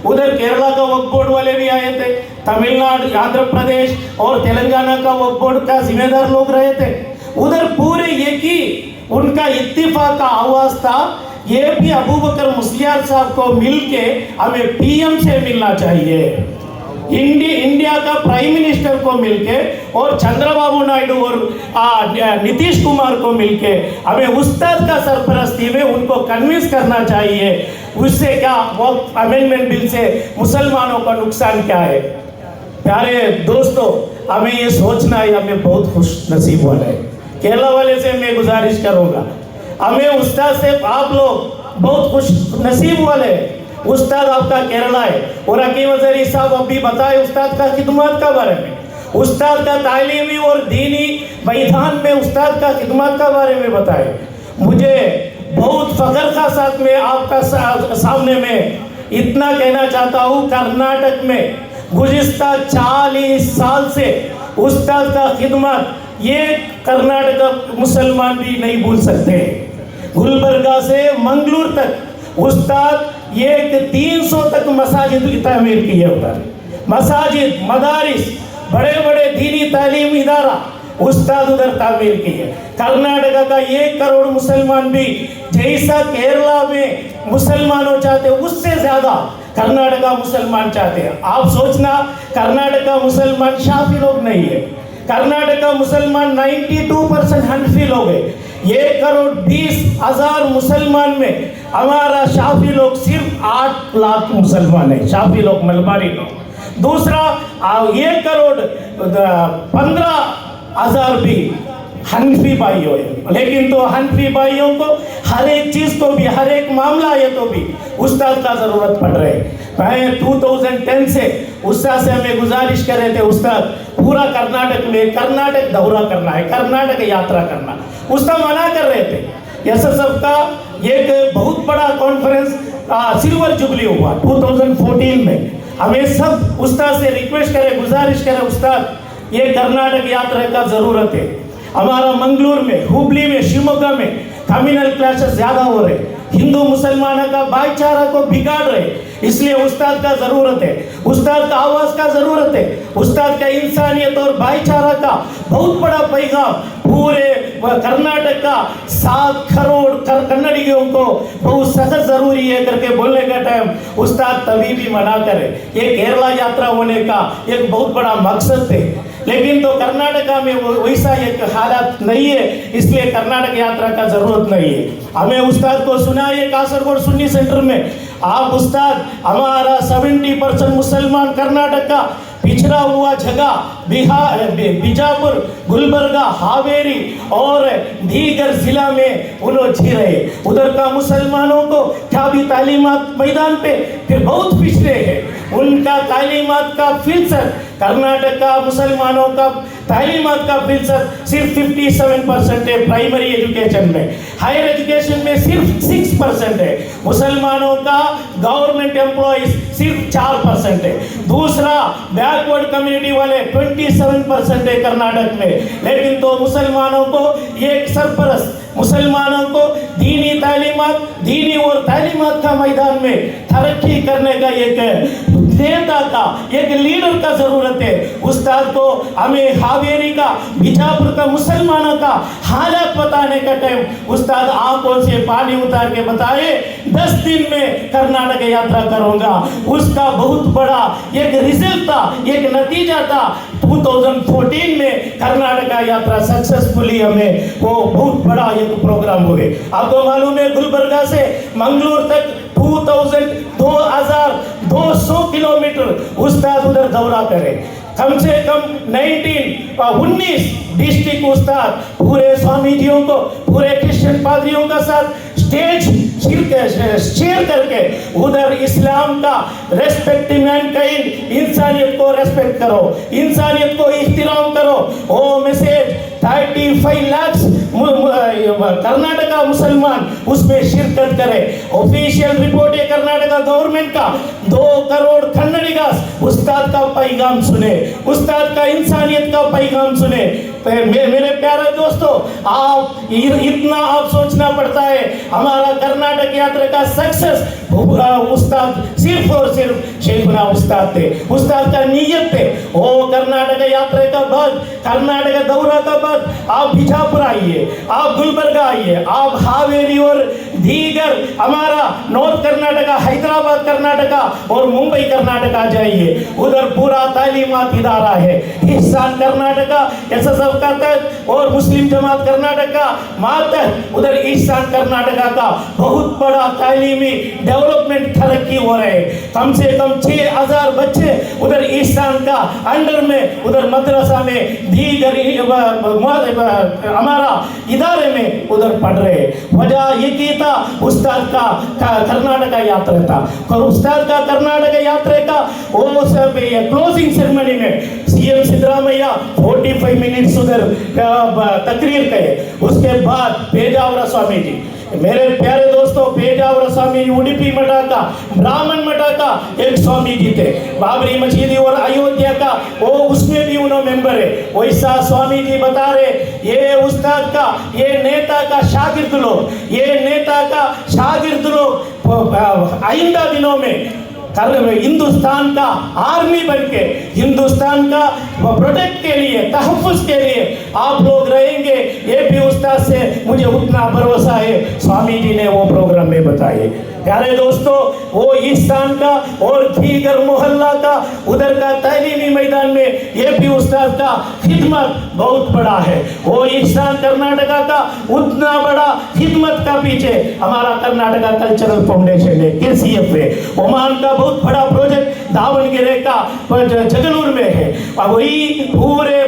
उधर केरला का वक्फ बोर्ड वाले भी आए थे, तमिलनाडु, आंध्र प्रदेश और तेलंगाना का वक्फ बोर्ड का जिम्मेदार लोग रहे थे। उधर पूरे एक ही उनका इत्तिफाक का आवाज था, ये भी अबू बकर मुस्लियार साहब को मिलके हमें पीएम से मिलना चाहिए, इंडिया का प्राइम मिनिस्टर को मिलके और चंद्रबाबू नायडू और नीतीश कुमार को मिलके हमें उस्ताद का सरपरस्ती में उनको कन्विंस करना चाहिए। उससे क्या वक्फ अमेंडमेंट बिल से मुसलमानों का नुकसान क्या है। प्यारे दोस्तों, हमें ये सोचना है, हमें बहुत खुश नसीब वाला है। केरला वाले से मैं गुजारिश करूंगा, हमें उस्ताद से आप लोग बहुत खुश नसीब वाले हैं। उस्ताद आपका केरला है और हकीम अजहरी साहब अभी बताए उस्ताद का खिदमत का बारे में, उस्ताद का तालीमी और दीनी मैदान में उस्ताद का खिदमत का बारे में बताए। मुझे बहुत फख्र का साथ में आपका सामने में इतना कहना चाहता हूँ, कर्नाटक में गुज़िश्ता 40 साल से उस्ताद का खिदमत ये कर्नाटक मुसलमान भी नहीं भूल सकते। गुलबर्गा से मंगलूर तक उस्ताद ये 300 तक मसाजिद की तामीर की है उधर, मसाजिद, मदारिस, बड़े बड़े दीनी तालीम इदारा उस्ताद उधर तामीर की है। कर्नाटक का 1 करोड़ मुसलमान भी जैसा केरला में मुसलमानों चाहते उससे ज्यादा कर्नाटक का मुसलमान चाहते हैं। आप सोचना, कर्नाटक का मुसलमान शाफी लोग नहीं है, कर्नाटक का मुसलमान 92% हनफी लोग है। 1 करोड़ 20,000 मुसलमान में हमारा शाफी लोग सिर्फ 8 लाख मुसलमान है, शाफी लोग, मलबारी लोग। दूसरा 1 करोड़ 15,000 भी हनफी भाइयों है, लेकिन तो हनफी भाइयों को हर एक चीज को भी, हर एक मामला है तो भी उस्ताद का जरूरत पड़ रहे है। मैं 2010 से उस्ताद से हमें गुजारिश कर रहे थे, उस्ताद पूरा कर्नाटक में कर्नाटक दौरा करना है, कर्नाटक यात्रा करना। उस्ताद मना कर रहे थे। एसएसएफ का एक बहुत बड़ा कॉन्फ्रेंस सिल्वर जुबली हुआ 2014 में। हमें सब उस्ताद से रिक्वेस्ट करें, गुजारिश करें, उस्ताद ये कर्नाटक यात्रा का जरूरत है। हमारा मंगलूर में, हुबली में, शिवमोगा में कम्युनल क्लैशेस ज्यादा हो रहे, हिंदू मुसलमानों का भाईचारा को बिगाड़ रहे, इसलिए उस्ताद का जरूरत है, उस्ताद का आवाज का जरूरत है, उस्ताद का इंसानियत और भाईचारा का बहुत बड़ा पैगाम पूरे कर्नाटक का 7 करोड़ कन्नड़ियों को बहुत सख्त जरूरी है करके बोलने का टाइम उस्ताद तभी भी मना करे। ये केरला यात्रा होने का एक बहुत बड़ा मकसद थे, लेकिन तो कर्नाटका में वैसा एक हालात नहीं है, इसलिए कर्नाटक यात्रा का जरूरत नहीं है। हमें उस्ताद को सुनाइए कासरगोड सुन्नी सेंटर में, आप उस्ताद हमारा 70% मुसलमान कर्नाटक का पिछड़ा हुआ जगह बिहार, बीजापुर, गुलबर्गा, हावेरी और दीगर जिला में उन्होंने जी रहे, उधर का मुसलमानों को क्या भी तालीमात मैदान पे फिर बहुत पिछड़े हैं। उनका तालीमात का फीसद, कर्नाटक का मुसलमानों का तालीमात का फीसद सिर्फ 57% है प्राइमरी एजुकेशन में, हायर एजुकेशन में सिर्फ 6% है। मुसलमानों का गवर्नमेंट एम्प्लॉइज सिर्फ 4% है। दूसरा बैकवर्ड कम्युनिटी वाले 27% है कर्नाटक में, लेकिन तो मुसलमानों को एक सरपरस्त, मुसलमानों को दीनी तालीमात, दीनी और तालीमात का मैदान में तरक्की करने का एक नेता का, एक लीडर का जरूरत है। उस्ताद को हमें हावेरी का, बीजापुर का मुसलमानों का हालात बताने का टाइम उस्ताद आंखों से पानी उतार के बताए 10 दिन में कर्नाटक यात्रा करूंगा। उसका बहुत बड़ा एक रिजल्ट था, एक नतीजा था। 2014 में कर्नाटक यात्रा सक्सेसफुली हमें वो बहुत बड़ा एक प्रोग्राम हुए। आपको मालूम है गुलबर्गा से मंगलूर तक 2200 किलोमीटर उस्ताद उधर दौरा करे, कम से कम 19 डिस्ट्रिक्ट उस्ताद पूरे स्वामीजियों को, पूरे क्रिश्चियन पादरियों का साथ स्टेज शेयर करके उधर इस्लाम का रेस्पेक्ट मैनकाइंड, इंसानियत को रेस्पेक्ट करो, इंसानियत को इख्तिराम करो, वो मैसेज 35 लाख कर्नाटका मुसलमान उसमें शिरकत करे। ऑफिशियल रिपोर्ट है कर्नाटका गवर्नमेंट का 2 करोड़ कन्नडिगास उस उस्ताद का पैगाम सुने, उस्ताद का इंसानियत का पैगाम सुने। मेरे प्यारे दोस्तों, आप इतना आप सोचना पड़ता है। हमारा कर्नाटक यात्रा का सक्सेस उस्ताद सिर्फ और सिर्फ शेखुना उस्ताद थे, उस्ताद का नीयत थे। वो कर्नाटक यात्रा का बाद, कर्नाटक दौरा का बाद आप बिजापुर आइए, आप गुलबर्गा आइए, आप हावेरी और दीगर हमारा नॉर्थ कर्नाटका, हैदराबाद कर्नाटका और मुंबई कर्नाटक आ जाइए। उधर पूरा तालीमात इदारा है। ईशान कर्नाटका एसएसएफ का तहत और मुस्लिम जमात कर्नाटक का मातहत उधर ईशान कर्नाटका का बहुत बड़ा तालीमी डेवलपमेंट तरक्की हो रहे हैं। कम से कम 6000 बच्चे उधर ईशान का अंडर में उधर मदरसा में दीगर हमारा इदारे में उधर पढ़ रहे। वजह ये की था उस्ताद का कर्नाटक यात्रा था। और उस्ताद का कर्नाटक यात्रा का वो सब क्लोजिंग सेरेमनी में सीएम सिद्धरामैया 45 मिनट्स उधर तकरीर कहे। उसके बाद पेजावर स्वामी जी, मेरे प्यारे दोस्तों, पेजावर स्वामी उडुपी मठा का, ब्राह्मण मठा का एक स्वामी जी थे। बाबरी मस्जिद और अयोध्या का वो उसमें भी उन्होंने मेंबर है। वैसा स्वामी जी बता रहे, ये उस्ताद का, ये नेता का शागिर्द लोग, ये नेता का शागिर्द लोग आइंदा दिनों में हिंदुस्तान का आर्मी बनके हिंदुस्तान का प्रोटेक्ट के लिए, तहफ़्फ़ुज़ के लिए आप लोग रहेंगे। ये भी उस्ताद से मुझे उतना भरोसा है, स्वामी जी ने वो प्रोग्राम में बताए। प्यारे दोस्तों, वो ईशान का और दीगर मोहल्ला का उधर का तालीमी मैदान में ये भी उस्ताद का खिदमत बहुत बड़ा है। वो ईशान कर्नाटका का उतना बड़ा खिदमत का पीछे हमारा कर्नाटका कल्चरल फाउंडेशन है, KCF है। ओमान का बहुत बड़ा प्रोजेक्ट दावणगेरे का जगनूर में है। वही पूरे